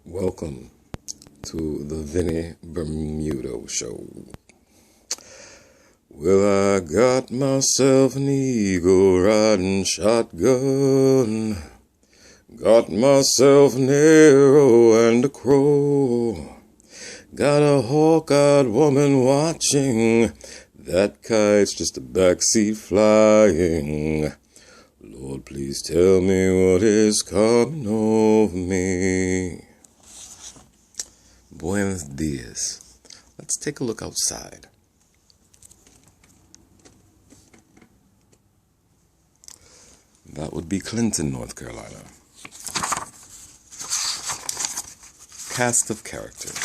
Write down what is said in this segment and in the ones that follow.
Welcome to the Vinny Bermudo show. Well, I got myself an eagle riding shotgun, got myself an arrow and a crow, got a hawk-eyed woman watching, that kite's just a backseat flying. Lord, please tell me what is coming over me. Buenos dias. Let's take a look outside. That would be Clinton, North Carolina. Cast of characters.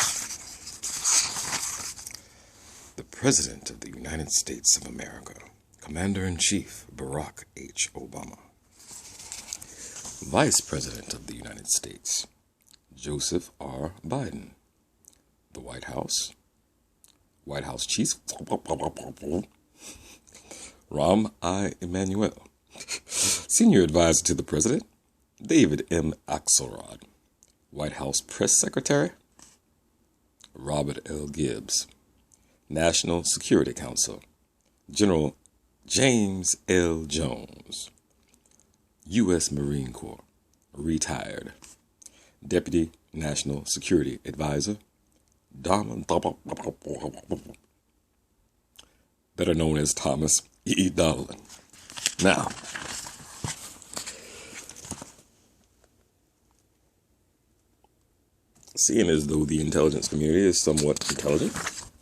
The President of the United States of America, Commander-in-Chief Barack H. Obama. Vice President of the United States, Joseph R. Biden. The White House Chief, Rahm I. Emanuel. Senior Advisor to the President, David M. Axelrod. White House Press Secretary, Robert L. Gibbs. National Security Council, General James L. Jones. U.S. Marine Corps, retired. Deputy National Security Advisor, better known as Thomas E. Donnelly. Now, seeing as though the intelligence community is somewhat intelligent,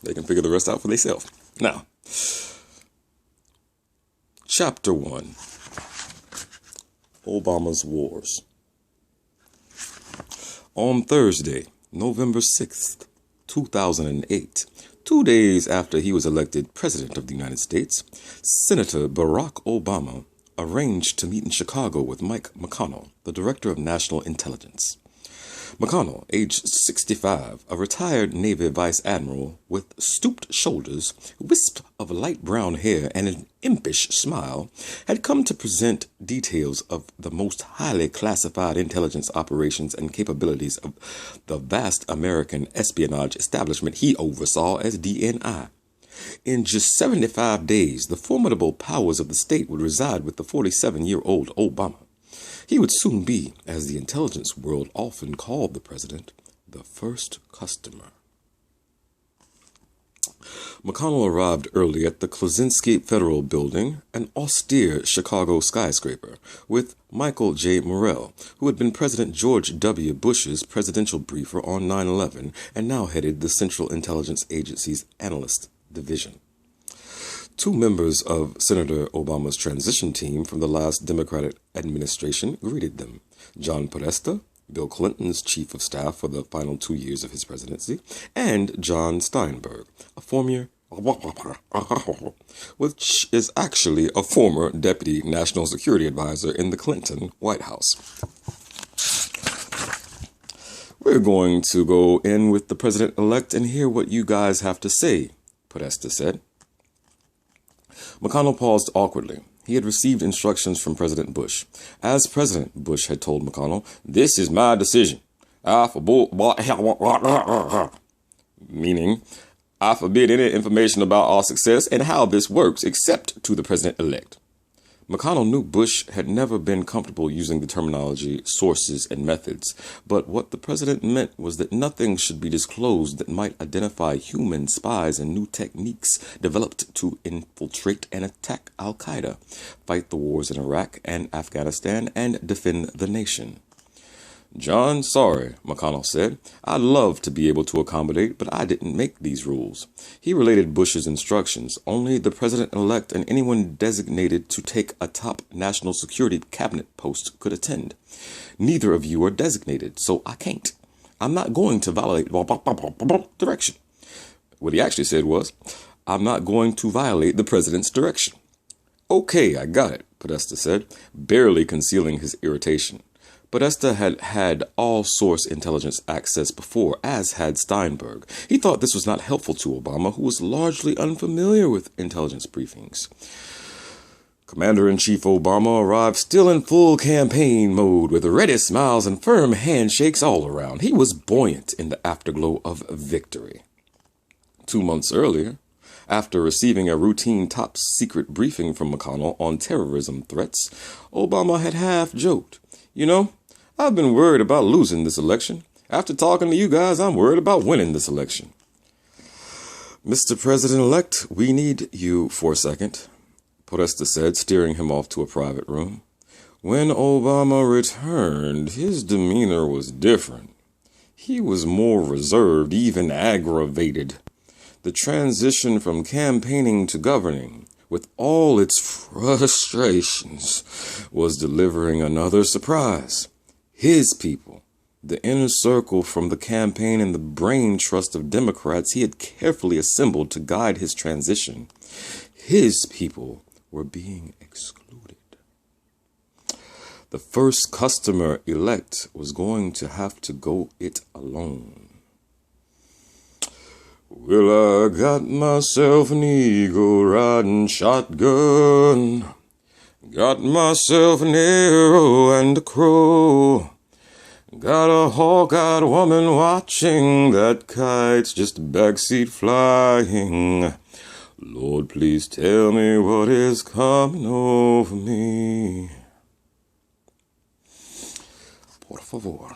they can figure the rest out for themselves. Now, Chapter 1, Obama's Wars. On Thursday, November 6th, 2008, 2 days after he was elected President of the United States, Senator Barack Obama arranged to meet in Chicago with Mike McConnell, the Director of National Intelligence. McConnell, aged 65, a retired Navy Vice Admiral with stooped shoulders, wisp of light brown hair, and an impish smile, had come to present details of the most highly classified intelligence operations and capabilities of the vast American espionage establishment he oversaw as DNI. In just 75 days, the formidable powers of the state would reside with the 47-year-old Obama. He would soon be, as the intelligence world often called the president, the first customer. McConnell arrived early at the Klozinski Federal Building, an austere Chicago skyscraper, with Michael J. Morrell, who had been President George W. Bush's presidential briefer on 9/11 and now headed the Central Intelligence Agency's Analyst Division. Two members of Senator Obama's transition team from the last Democratic administration greeted them. John Podesta, Bill Clinton's chief of staff for the final 2 years of his presidency, and John Steinberg, which is actually a former deputy national security advisor in the Clinton White House. We're going to go in with the president-elect and hear what you guys have to say, Podesta said. McConnell paused awkwardly. He had received instructions from President Bush. As President Bush had told McConnell, "This is my decision. Meaning, I forbid any information about our success and how this works except to the president-elect." McConnell knew Bush had never been comfortable using the terminology sources and methods, but what the president meant was that nothing should be disclosed that might identify human spies and new techniques developed to infiltrate and attack al-Qaeda, fight the wars in Iraq and Afghanistan, and defend the nation. "John, sorry," McConnell said. "I'd love to be able to accommodate, but I didn't make these rules." He related Bush's instructions. Only the president-elect and anyone designated to take a top national security cabinet post could attend. "Neither of you are designated, so I can't. I'm not going to violate direction." What he actually said was, "I'm not going to violate the president's direction." "Okay, I got it," Podesta said, barely concealing his irritation. Podesta had had all source intelligence access before, as had Steinberg. He thought this was not helpful to Obama, who was largely unfamiliar with intelligence briefings. Commander-in-Chief Obama arrived still in full campaign mode with ready smiles and firm handshakes all around. He was buoyant in the afterglow of victory. 2 months earlier, after receiving a routine top-secret briefing from McConnell on terrorism threats, Obama had half-joked, I've been worried about losing this election. After talking to you guys, I'm worried about winning this election. Mr. President-elect, we need you for a second, Podesta said, steering him off to a private room. When Obama returned, his demeanor was different. He was more reserved, even aggravated. The transition from campaigning to governing, with all its frustrations, was delivering another surprise. His people, the inner circle from the campaign and the brain trust of Democrats he had carefully assembled to guide his transition, his people were being excluded. The first customer-elect was going to have to go it alone. Well, I got myself an eagle-riding shotgun, got myself an arrow and a crow, got a hawk-eyed woman watching, that kite's just a backseat flying. Lord, please tell me what is coming over me. Por favor.